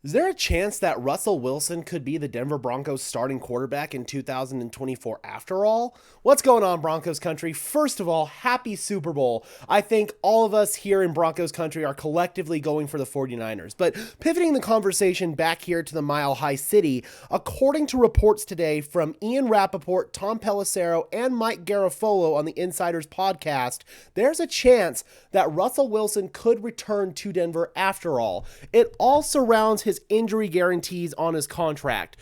Is there a chance that Russell Wilson could be the Denver Broncos starting quarterback in 2024 after all? What's going on, Broncos country? First of all, happy Super Bowl. I think all of us here in Broncos country are collectively going for the 49ers. But pivoting the conversation back here to the Mile High City, according to reports today from Ian Rappaport, Tom Pelissero, and Mike Garafolo on the Insiders podcast, there's a chance that Russell Wilson could return to Denver after all. It all surrounds his injury guarantees on his contract.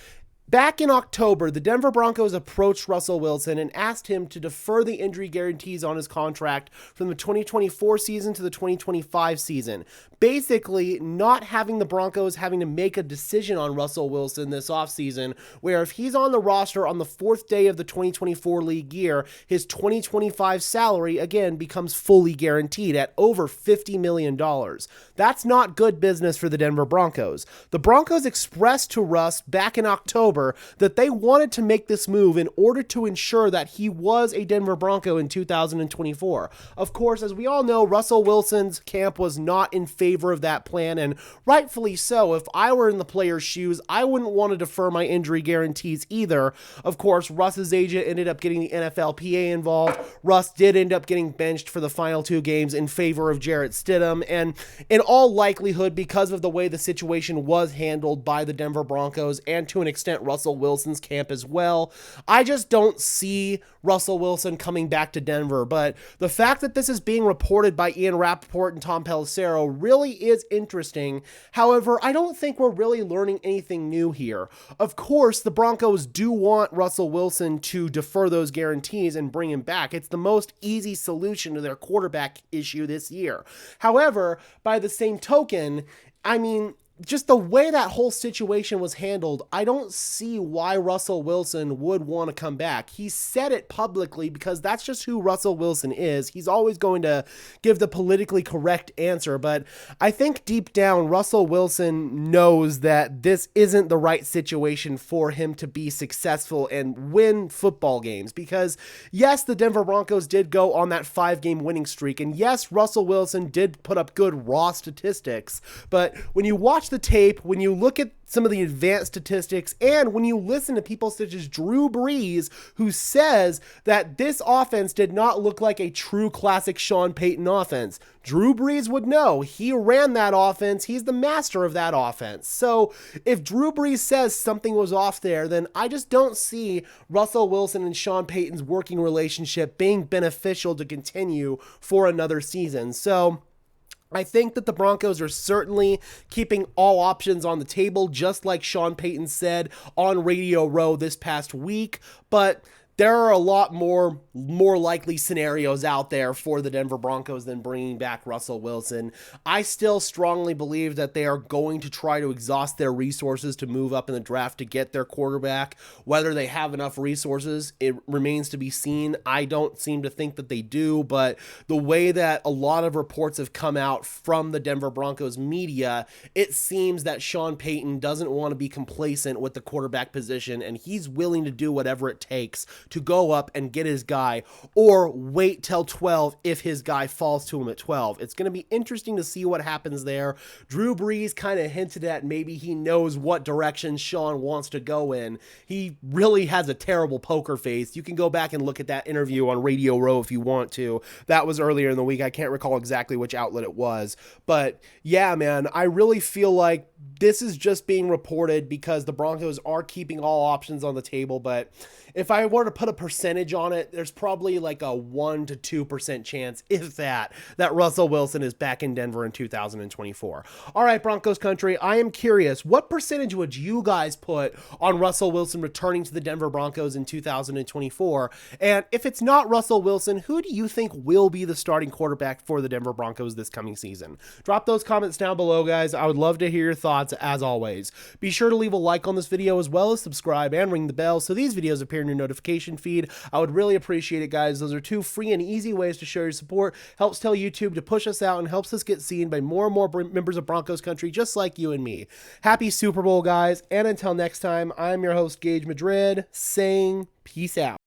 Back in October, the Denver Broncos approached Russell Wilson and asked him to defer the injury guarantees on his contract from the 2024 season to the 2025 season. Basically, not having the Broncos having to make a decision on Russell Wilson this offseason, where if he's on the roster on the fourth day of the 2024 league year, his 2025 salary, again, becomes fully guaranteed at over $50 million. That's not good business for the Denver Broncos. The Broncos expressed to Russ back in October that they wanted to make this move in order to ensure that he was a Denver Bronco in 2024. Of course, as we all know, Russell Wilson's camp was not in favor of that plan, and rightfully so. If I were in the player's shoes, I wouldn't want to defer my injury guarantees either. Of course, Russ's agent ended up getting the NFLPA involved. Russ did end up getting benched for the final two games in favor of Jarrett Stidham, and in all likelihood, because of the way the situation was handled by the Denver Broncos and to an extent Russell Wilson's camp as well, I just don't see Russell Wilson coming back to Denver. But the fact that this is being reported by Ian Rappaport and Tom Pelissero really is interesting. However, I don't think we're really learning anything new here. Of course, the Broncos do want Russell Wilson to defer those guarantees and bring him back. It's the most easy solution to their quarterback issue this year. However, by the same token, just the way that whole situation was handled, I don't see why Russell Wilson would want to come back. He said it publicly because that's just who Russell Wilson is. He's always going to give the politically correct answer, but I think deep down, Russell Wilson knows that this isn't the right situation for him to be successful and win football games. Because yes, the Denver Broncos did go on that 5-game winning streak, and yes, Russell Wilson did put up good raw statistics, but when you watch the tape, when you look at some of the advanced statistics, and when you listen to people such as Drew Brees, who says that this offense did not look like a true classic Sean Payton offense, Drew Brees would know. He ran that offense. He's the master of that offense. So if Drew Brees says something was off there, then I just don't see Russell Wilson and Sean Payton's working relationship being beneficial to continue for another season. So I think that the Broncos are certainly keeping all options on the table, just like Sean Payton said on Radio Row this past week, but there are a lot more likely scenarios out there for the Denver Broncos than bringing back Russell Wilson. I still strongly believe that they are going to try to exhaust their resources to move up in the draft to get their quarterback. Whether they have enough resources, it remains to be seen. I don't seem to think that they do, but the way that a lot of reports have come out from the Denver Broncos media, it seems that Sean Payton doesn't want to be complacent with the quarterback position, and he's willing to do whatever it takes to go up and get his guy, or wait till 12 if his guy falls to him at 12. It's going to be interesting to see what happens there. Drew Brees kind of hinted at maybe he knows what direction Sean wants to go in. He really has a terrible poker face. You can go back and look at that interview on Radio Row if you want to. That was earlier in the week. I can't recall exactly which outlet it was. But yeah, man, I really feel like this is just being reported because the Broncos are keeping all options on the table. But if I were to put a percentage on it, there's probably like a 1 to 2% chance, if that Russell Wilson is back in Denver in 2024. All right, Broncos country, I am curious, what percentage would you guys put on Russell Wilson returning to the Denver Broncos in 2024? And if it's not Russell Wilson, who do you think will be the starting quarterback for the Denver Broncos this coming season? Drop those comments down below, guys. I would love to hear your thoughts as always. Be sure to leave a like on this video as well as subscribe and ring the bell so these videos appear in your notification feed. I would really appreciate it, guys. Those are two free and easy ways to show your support. Helps tell YouTube to push us out and helps us get seen by more and more members of Broncos country just like you and me. Happy Super Bowl, guys, and until next time, I'm your host, Gage Madrid, saying peace out.